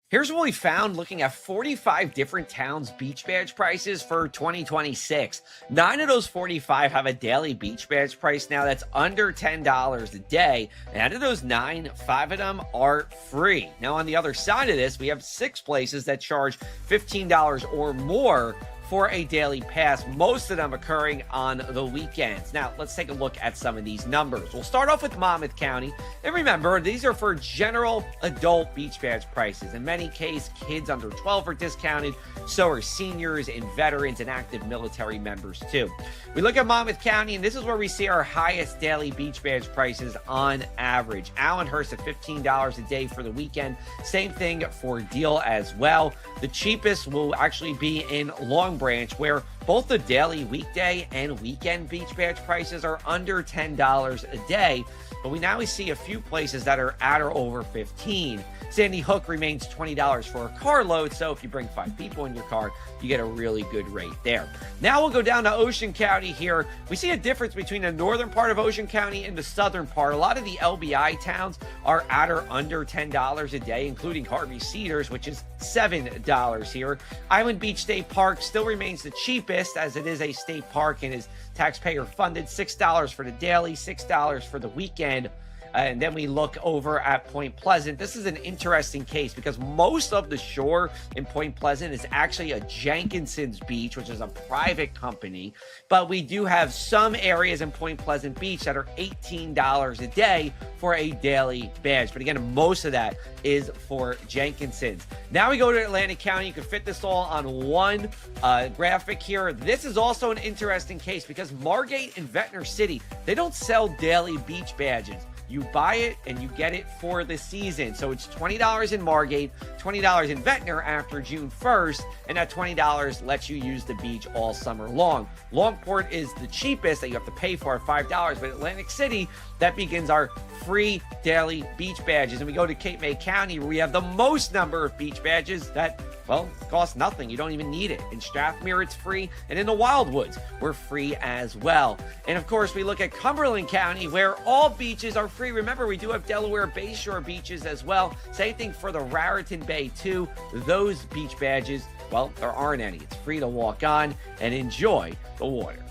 Here's what we found looking at 45 different towns' beach badge prices for 2026. 9 of those 45 have a daily beach badge price now that's under $10 a day. And out of those 9, 5 of them are free. Now, on the other side of this, we have 6 places that charge $15 or more for a daily pass, most of them occurring on the weekends. Now, let's take a look at some of these numbers. We'll start off with Monmouth County. And remember, these are for general adult beach badge prices. In many cases, kids under 12 are discounted. So are seniors and veterans and active military members too. We look at Monmouth County, and this is where we see our highest daily beach badge prices on average. Allenhurst at $15 a day for the weekend. Same thing for Deal as well. The cheapest will actually be in Long Branch, where both the daily weekday and weekend beach badge prices are under $10 a day. But we now see a few places that are at or over 15. Sandy Hook remains $20 for a carload, so if you bring 5 people in your car, you get a really good rate there. Now we'll go down to Ocean County here. We see a difference between the northern part of Ocean County and the southern part. A lot of the LBI towns are at or under $10 a day, including Harvey Cedars, which is $7 here. Island Beach State Park still remains the cheapest, as it is a state park and is taxpayer funded. $6 for the daily, $6 for the weekend. And then we look over at Point Pleasant. This is an interesting case because most of the shore in Point Pleasant is actually a Jenkinson's Beach, which is a private company. But we do have some areas in Point Pleasant Beach that are $18 a day for a daily badge. But again, most of that is for Jenkinson's. Now we go to Atlantic County. You can fit this all on one graphic here. This is also an interesting case because Margate and Ventnor City, they don't sell daily beach badges. You buy it and you get it for the season. So it's $20 in Margate, $20 in Ventnor after June 1st, and that $20 lets you use the beach all summer long. Longport is the cheapest that you have to pay for at $5, but Atlantic City, that begins our free daily beach badges. And we go to Cape May County, where we have the most number of beach badges that, well, cost nothing. You don't even need it. In Strathmere, it's free. And in the Wildwoods, we're free as well. And of course, we look at Cumberland County, where all beaches are free. Remember, we do have Delaware Bayshore beaches as well. Same thing for the Raritan Bay too. Those beach badges, well, there aren't any. It's free to walk on and enjoy the water.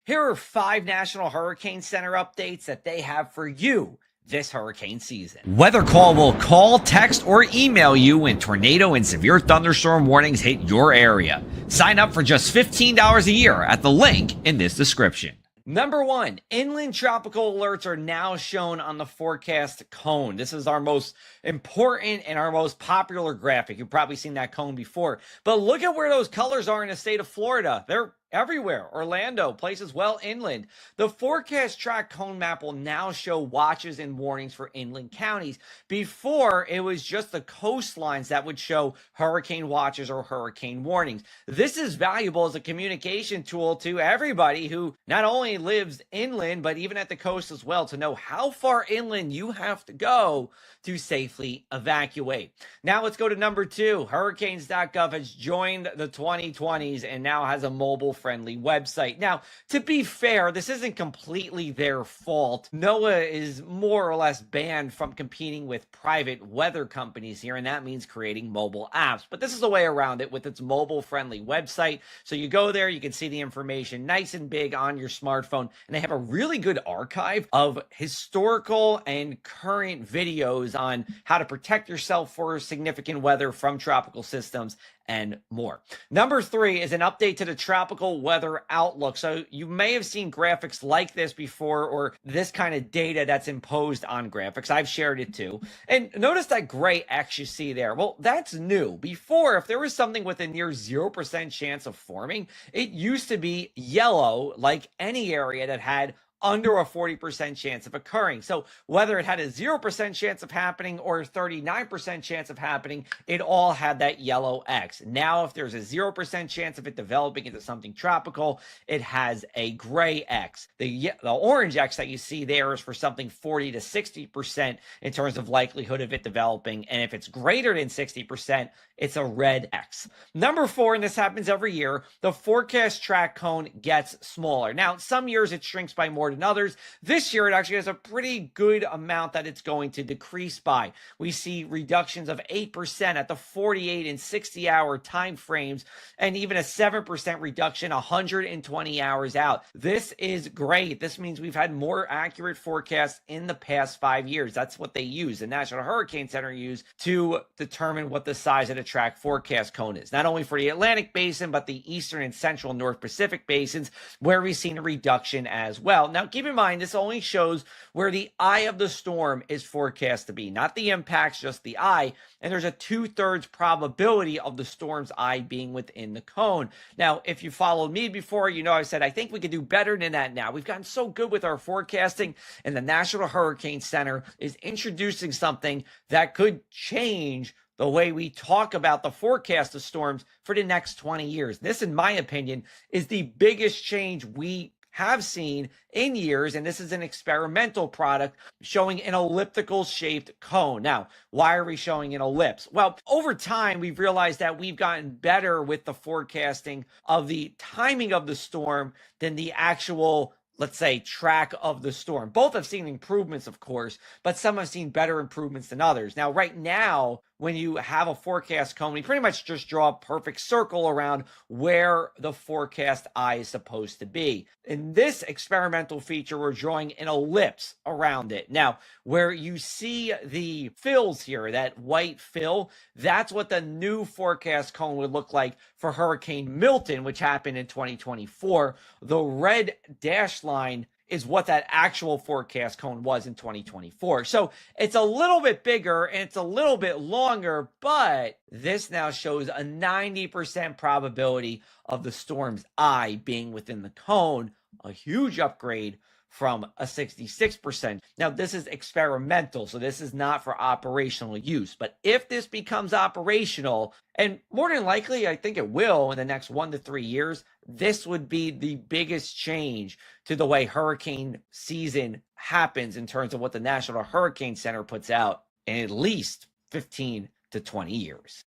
Here are 5 National Hurricane Center updates that they have for you this hurricane season. Weather Call will call, text, or email you when tornado and severe thunderstorm warnings hit your area. Sign up for just $15 a year at the link in this description. Number 1, inland tropical alerts are now shown on the forecast cone. This is our most important and our most popular graphic. You've probably seen that cone before. But look at where those colors are in the state of Florida. They're everywhere. Orlando, places well inland. The forecast track cone map will now show watches and warnings for inland counties. Before, it was just the coastlines that would show hurricane watches or hurricane warnings. This is valuable as a communication tool to everybody who not only lives inland, but even at the coast as well, to know how far inland you have to go to safely evacuate. Now let's go to number 2. Hurricanes.gov has joined the 2020s and now has a mobile-friendly website. Now, to be fair, this isn't completely their fault. NOAA is more or less banned from competing with private weather companies here, and that means creating mobile apps. But this is a way around it with its mobile-friendly website. So you go there, you can see the information nice and big on your smartphone, and they have a really good archive of historical and current videos on how to protect yourself for significant weather from tropical systems and more. Number 3 is an update to the tropical weather outlook. So you may have seen graphics like this before, or this kind of data that's imposed on graphics. I've shared it too. And notice that gray X you see there. Well, that's new. Before, if there was something with a near 0% chance of forming, it used to be yellow, like any area that had under a 40% chance of occurring. So whether it had a 0% chance of happening or a 39% chance of happening, it all had that yellow X. Now, if there's a 0% chance of it developing into something tropical, it has a gray X. The orange X that you see there is for something 40 to 60% in terms of likelihood of it developing. And if it's greater than 60%, it's a red X. Number 4, and this happens every year, the forecast track cone gets smaller. Now, some years it shrinks by more than others. This year, it actually has a pretty good amount that it's going to decrease by. We see reductions of 8% at the 48 and 60 hour time frames, and even a 7% reduction 120 hours out. This is great. This means we've had more accurate forecasts in the past 5 years. That's what they use, the National Hurricane Center used to determine what the size of the track forecast cone is, not only for the Atlantic Basin, but the Eastern and Central North Pacific basins, where we've seen a reduction as well. Now, keep in mind, this only shows where the eye of the storm is forecast to be, not the impacts, just the eye. And there's a 2/3 probability of the storm's eye being within the cone. Now, if you followed me before, you know I said I think we could do better than that now. We've gotten so good with our forecasting, and the National Hurricane Center is introducing something that could change the way we talk about the forecast of storms for the next 20 years. This, in my opinion, is the biggest change we have seen in years, and this is an experimental product showing an elliptical shaped cone. Now, why are we showing an ellipse? Well, over time, we've realized that we've gotten better with the forecasting of the timing of the storm than the actual, let's say, track of the storm. Both have seen improvements, of course, but some have seen better improvements than others. Now, right now, when you have a forecast cone, you pretty much just draw a perfect circle around where the forecast eye is supposed to be. In this experimental feature, we're drawing an ellipse around it. Now, where you see the fills here, that white fill, that's what the new forecast cone would look like for Hurricane Milton, which happened in 2024. The red dashed line is what that actual forecast cone was in 2024. So it's a little bit bigger and it's a little bit longer, but this now shows a 90% probability of the storm's eye being within the cone, a huge upgrade from a 66%. Now, this is experimental, so this is not for operational use. But if this becomes operational, and more than likely, I think it will in the next 1 to 3 years, this would be the biggest change to the way hurricane season happens in terms of what the National Hurricane Center puts out in at least 15 to 20 years.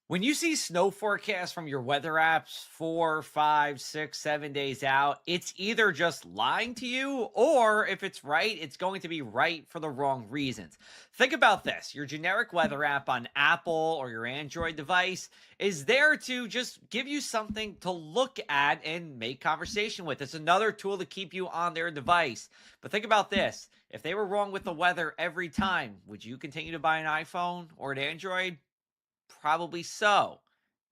When you see snow forecasts from your weather apps 4, 5, 6, 7 days out, it's either just lying to you, or if it's right, it's going to be right for the wrong reasons. Think about this: your generic weather app on Apple or your Android device is there to just give you something to look at and make conversation with. It's another tool to keep you on their device. But think about this: if they were wrong with the weather every time, would you continue to buy an iPhone or an Android? Probably so.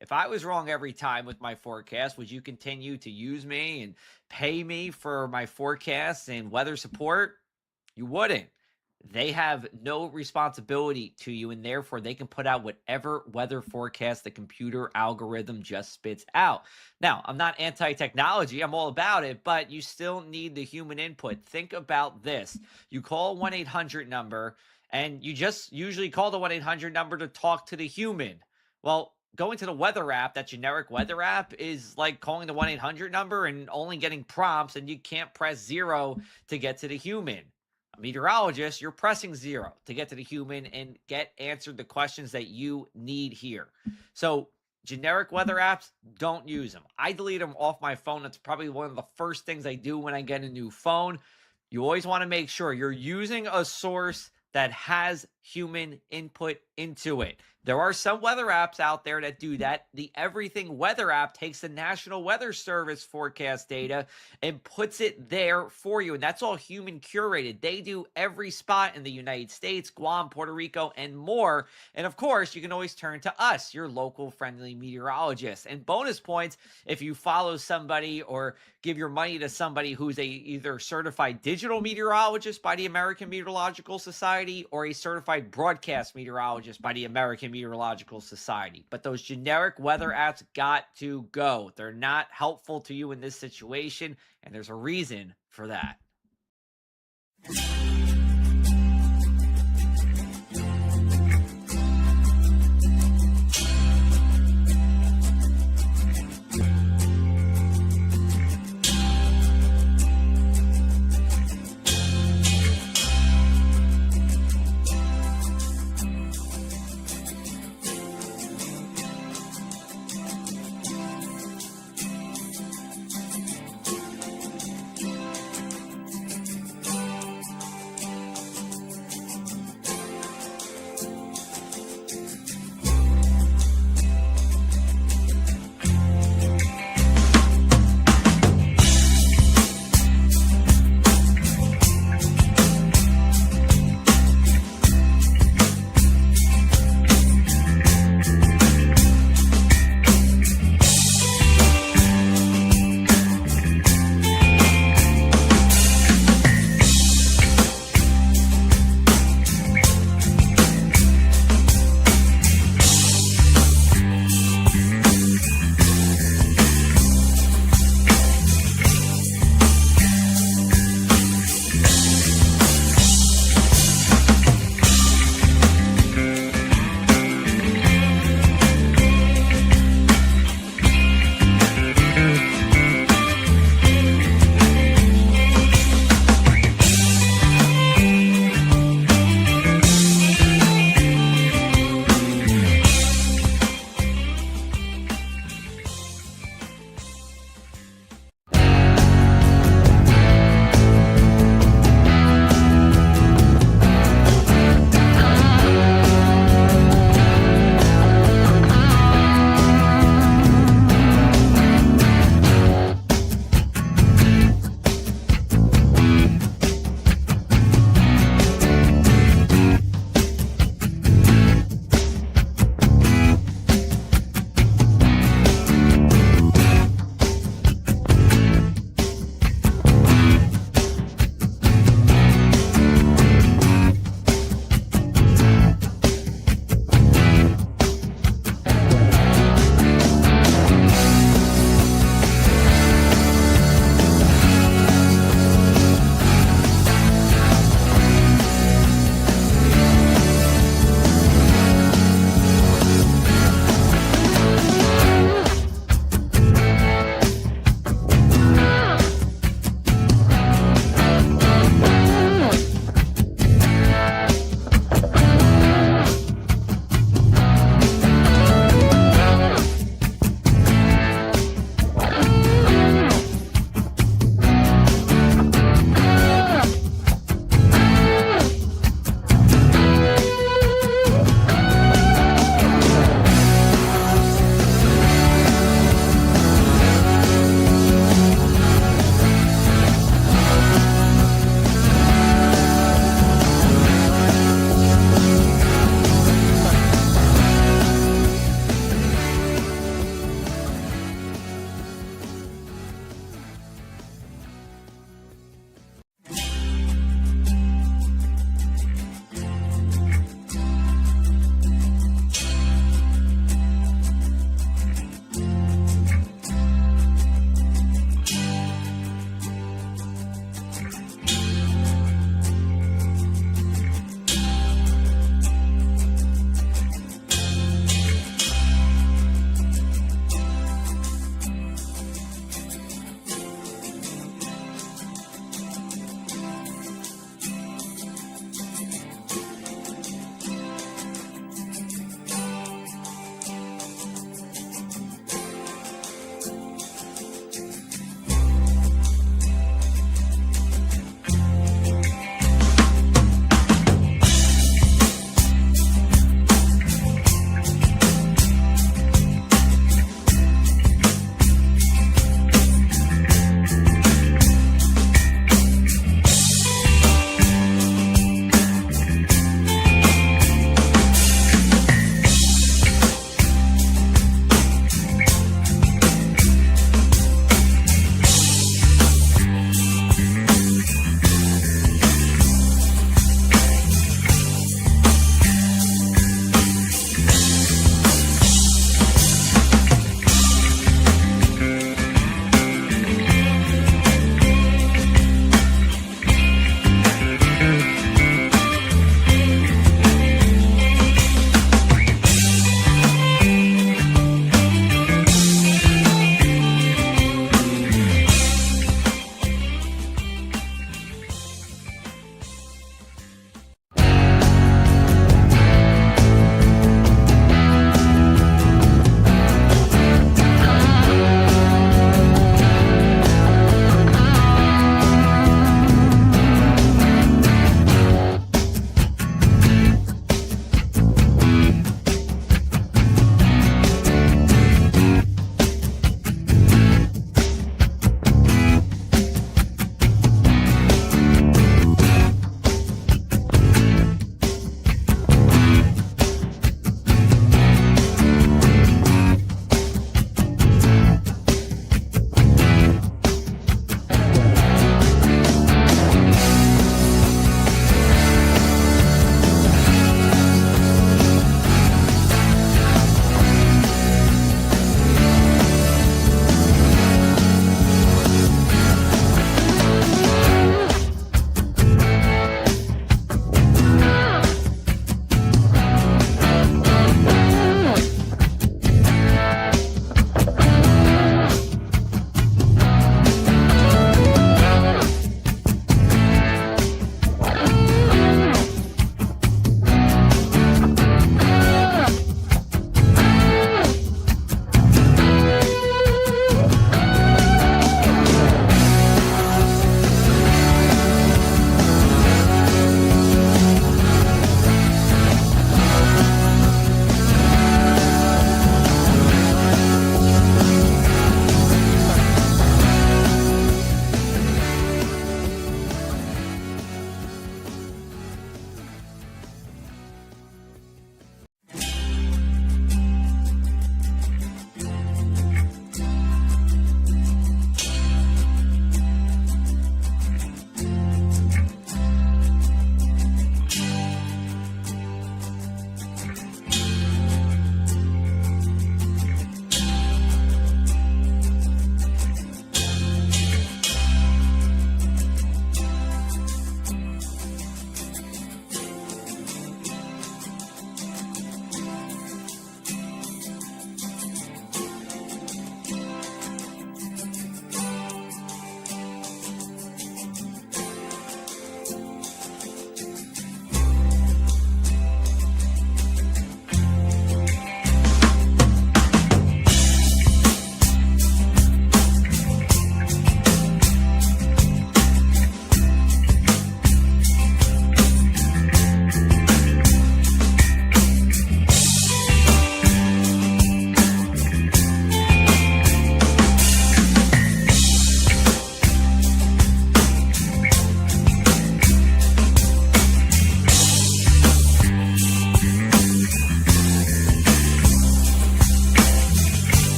If I was wrong every time with my forecast, would you continue to use me and pay me for my forecasts and weather support? You wouldn't. They have no responsibility to you, and therefore they can put out whatever weather forecast the computer algorithm just spits out. Now, I'm not anti technology, I'm all about it, but you still need the human input. Think about this: you call 1 800 number, and you just usually call the 1 800 number to talk to the human. Well, going to the weather app, that generic weather app, is like calling the 1 800 number and only getting prompts, and you can't press zero to get to the human. A meteorologist, you're pressing zero to get to the human and get answered the questions that you need here. So, generic weather apps, don't use them. I delete them off my phone. That's probably one of the first things I do when I get a new phone. You always want to make sure you're using a source that has human input into it. There are some weather apps out there that do that. The Everything Weather app takes the National Weather Service forecast data and puts it there for you. And that's all human curated. They do every spot in the United States, Guam, Puerto Rico, and more. And of course, you can always turn to us, your local friendly meteorologist. And bonus points if you follow somebody or give your money to somebody who's a either certified digital meteorologist by the American Meteorological Society or a certified broadcast meteorologist by the American Meteorological Society. But those generic weather apps got to go. They're not helpful to you in this situation, and there's a reason for that.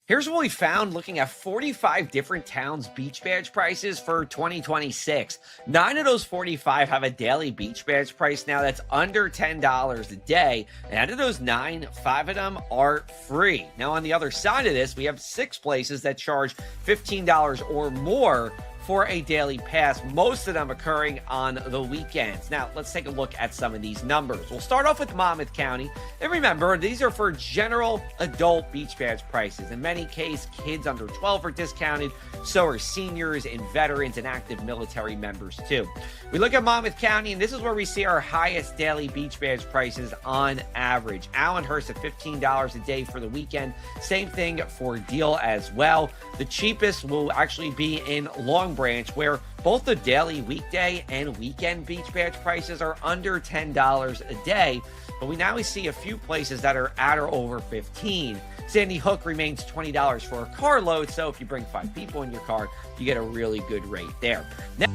Here's what we found looking at 45 different towns' beach badge prices for 2026. 9 of those 45 have a daily beach badge price now that's under $10 a day. And out of those 9, 5 of them are free. Now, on the other side of this, we have 6 places that charge $15 or more for a daily pass, most of them occurring on the weekends. Now, let's take a look at some of these numbers. We'll start off with Monmouth County. And remember, these are for general adult beach badge prices. In many cases, kids under 12 are discounted. So are seniors and veterans and active military members too. We look at Monmouth County, and this is where we see our highest daily beach badge prices on average. Allenhurst at $15 a day for the weekend. Same thing for Deal as well. The cheapest will actually be in Long Branch, where both the daily weekday and weekend beach badge prices are under $10 a day, but we now see a few places that are at or over $15. Sandy Hook remains $20 for a carload, so if you bring 5 people in your car, you get a really good rate there. Now